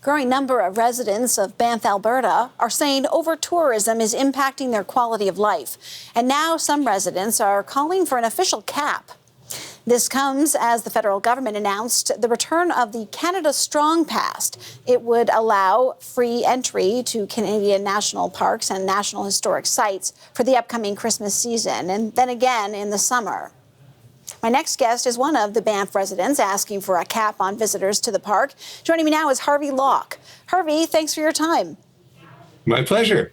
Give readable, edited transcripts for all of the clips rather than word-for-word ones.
growing number of residents of Banff, Alberta are saying overtourism is impacting their quality of life. And now some residents are calling for an official cap. This comes as the federal government announced the return of the Canada Strong Pass. It would allow free entry to Canadian national parks and national historic sites for the upcoming Christmas season, and then again in the summer. My next guest is one of the Banff residents asking for a cap on visitors to the park. Joining me now is Harvey Locke. Harvey, thanks for your time. My pleasure.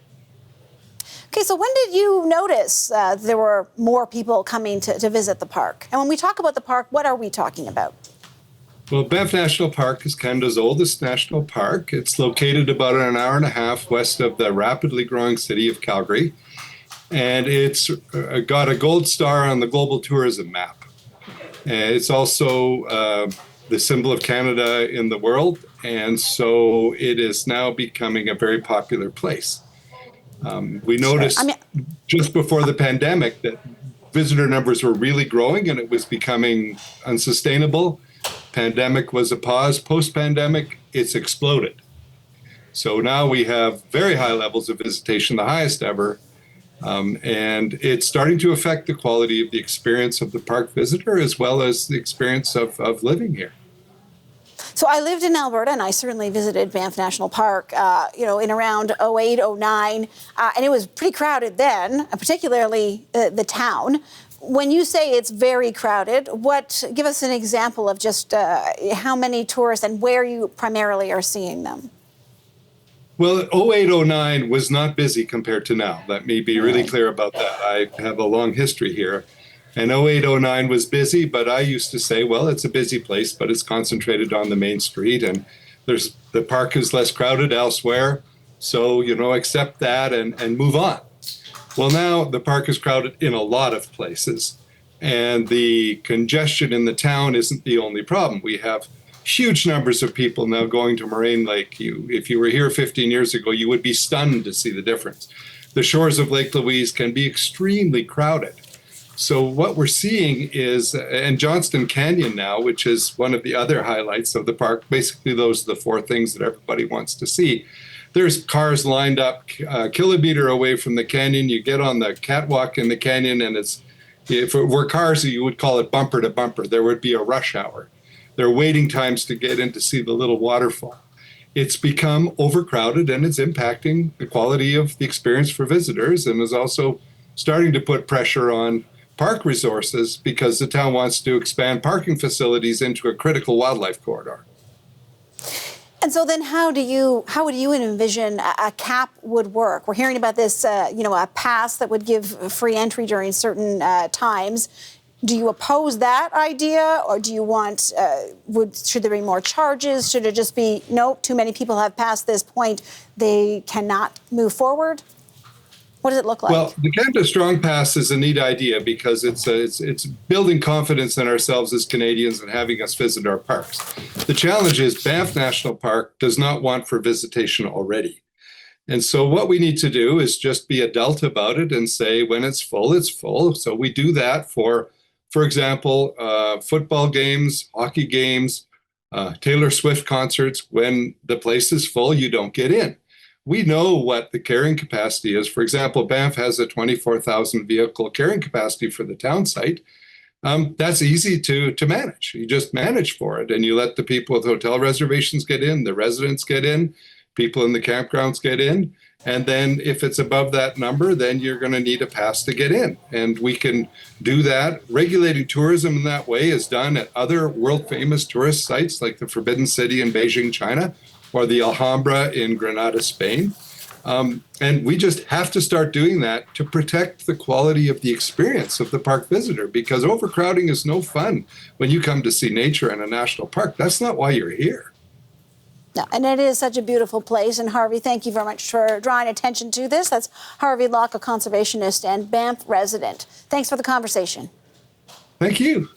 Okay, so when did you notice there were more people coming to visit the park? And when we talk about the park, what are we talking about? Well, Banff National Park is Canada's oldest national park. It's located about an hour and a half west of the rapidly growing city of Calgary. And it's got a gold star on the global tourism map. And it's also the symbol of Canada in the world. And so it is now becoming a very popular place. We noticed just before the pandemic that visitor numbers were really growing and it was becoming unsustainable. Pandemic was a pause. Post-pandemic, it's exploded. So now we have very high levels of visitation, the highest ever. And it's starting to affect the quality of the experience of the park visitor as well as the experience of living here. So I lived in Alberta, and I certainly visited Banff National Park, in around 08, 09, and it was pretty crowded then, particularly the town. When you say it's very crowded, give us an example of just how many tourists and where you primarily are seeing them. Well, 08, 09 was not busy compared to now. Let me be really clear about that. I have a long history here. And 08, 09 was busy, but I used to say, well, it's a busy place, but it's concentrated on the main street, and the park is less crowded elsewhere. So, accept that and move on. Well, now the park is crowded in a lot of places, and the congestion in the town isn't the only problem. We have huge numbers of people now going to Moraine Lake. If you were here 15 years ago, you would be stunned to see the difference. The shores of Lake Louise can be extremely crowded. So what we're seeing is, and Johnston Canyon now, which is one of the other highlights of the park, basically those are the four things that everybody wants to see. There's cars lined up a kilometer away from the canyon. You get on the catwalk in the canyon, and if it were cars, you would call it bumper to bumper. There would be a rush hour. There are waiting times to get in to see the little waterfall. It's become overcrowded, and it's impacting the quality of the experience for visitors, and is also starting to put pressure on park resources because the town wants to expand parking facilities into a critical wildlife corridor. And so then how would you envision a cap would work? We're hearing about this, a pass that would give free entry during certain times. Do you oppose that idea, or do you want, should there be more charges? Should it just be, no, too many people have passed this point, they cannot move forward? What does it look like? Well, the Canada Strong Pass is a neat idea because it's building confidence in ourselves as Canadians and having us visit our parks. The challenge is Banff National Park does not want for visitation already. And so what we need to do is just be adult about it and say when it's full, it's full. So we do that for example, football games, hockey games, Taylor Swift concerts. When the place is full, you don't get in. We know what the carrying capacity is. For example, Banff has a 24,000 vehicle carrying capacity for the town site. That's easy to manage. You just manage for it, and you let the people with hotel reservations get in, the residents get in, people in the campgrounds get in. And then if it's above that number, then you're going to need a pass to get in. And we can do that. Regulating tourism in that way is done at other world-famous tourist sites like the Forbidden City in Beijing, China, or the Alhambra in Granada, Spain. And we just have to start doing that to protect the quality of the experience of the park visitor, because overcrowding is no fun when you come to see nature in a national park. That's not why you're here. No, and it is such a beautiful place. And Harvey, thank you very much for drawing attention to this. That's Harvey Locke, a conservationist and Banff resident. Thanks for the conversation. Thank you.